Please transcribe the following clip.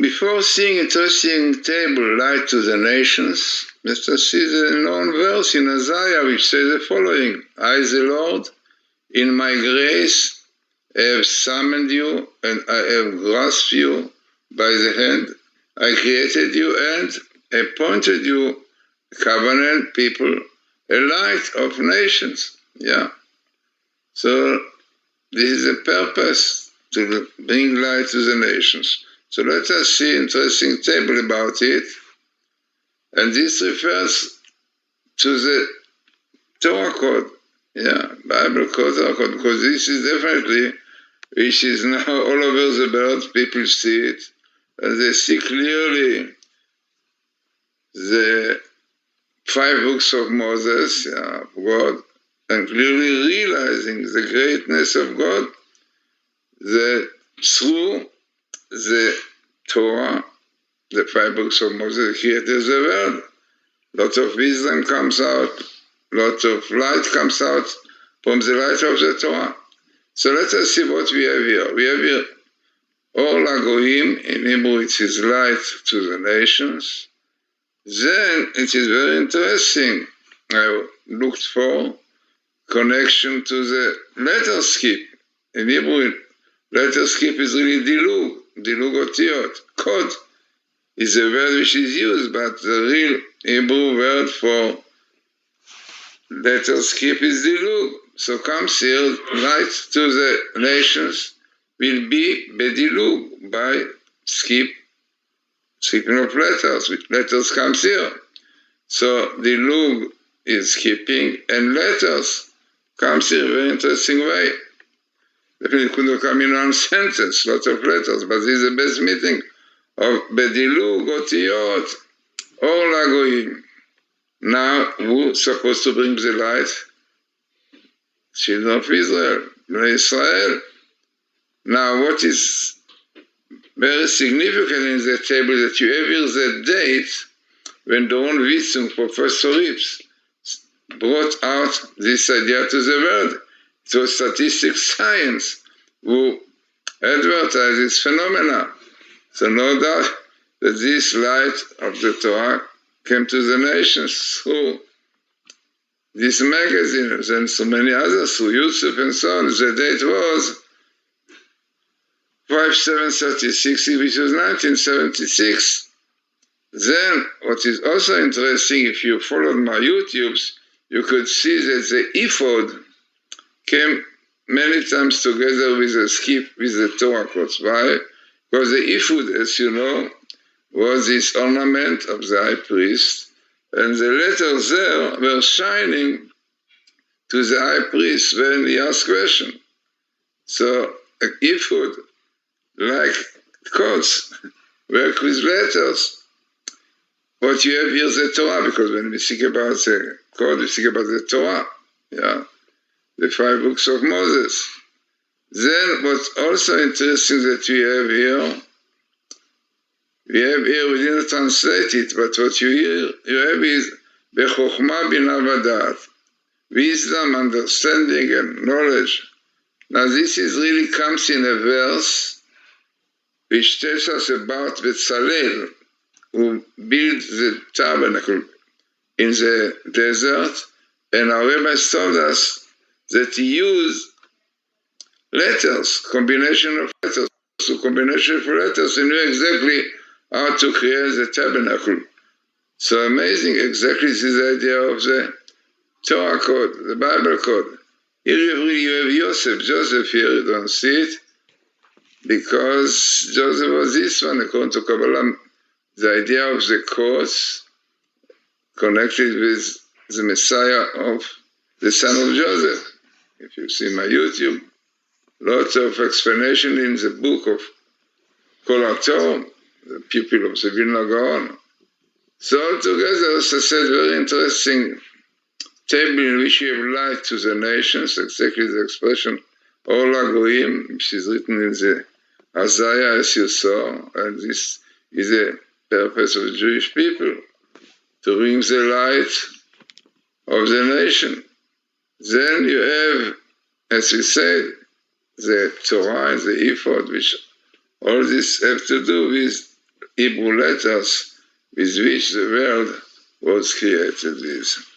Before seeing interesting table, Light to the Nations, let us see the known verse in Isaiah which says the following: I, the Lord, in my grace, have summoned you and I have grasped you by the hand. I created you and appointed you covenant people, a light of nations. Yeah. So this is the purpose, to bring light to the nations. So let us see an interesting table about it. And this refers to the Torah code. Yeah, Bible code, Torah code, because this is definitely, which is now all over the world, people see it, and they see clearly the 5 books of Moses, yeah, God, and clearly realizing the greatness of God, through the Torah, the 5 books of Moses created the world. Lot of wisdom comes out, lot of light comes out from the light of the Torah. So let us see what we have here. We have here Or Lagoim, in Hebrew it is light to the nations. Then it is very interesting, I looked for connection to the letter skip. In Hebrew, letter skip is really dilug otiot. Code is a word which is used, but the real Hebrew word for letter skip is dilug. So comes here, light to the nations will be bedilug, by skipping of letters. Letters comes here. So dilug is skipping, and letters comes here in a very interesting way. Definitely couldn't come in one sentence, lots of letters, but this is the best meeting of bedilug otiot or lagoim. Now, who's supposed to bring the light? Children of Israel, Bnei Israel. Now, what is very significant in the table that you have here the date when Doron Witzung, Professor Rips, brought out this idea to the world. It was statistics science who advertised this phenomena. So no doubt that this light of the Torah came to the nations through this magazine and so many others, through Yusuf and so on. The date was 5736, which was 1976. Then, what is also interesting, if you followed my YouTubes, you could see that the ephod came many times together with the skip, with the Torah quotes. Why? Because the ephod, as you know, was this ornament of the high priest, and the letters there were shining to the high priest when he asked questions. So, an ephod, like codes, work with letters. What you have here is the Torah, because when we speak about the code, we speak about the Torah, yeah, the 5 books of Moses. Then what's also interesting that we didn't translate it, but what you have is Bechokhmah bina vadat, wisdom, understanding, and knowledge. Now this is really comes in a verse which tells us about Betzalel, who built the tabernacle in the desert, and our rabbis told us that he used letters, combination of letters. So combination of letters, he knew exactly how to create the tabernacle. So amazing, exactly this idea of the Torah code, the Bible code. Here you have Joseph here, you don't see it, because Joseph was this one, according to Kabbalah, the idea of the course connected with the Messiah of the son of Joseph. If you see my YouTube, lots of explanation in the book of Kol HaTorah, the pupil of the Vilna Gaon. So altogether, as I said, very interesting table in which you have light to the nations, exactly the expression Or Lagoim, which is written in the Isaiah, as you saw, and this is the purpose of the Jewish people, to bring the light of the nation. Then you have, as we said, the Torah and the ephod, which all this have to do with Hebrew letters with which the world was created with.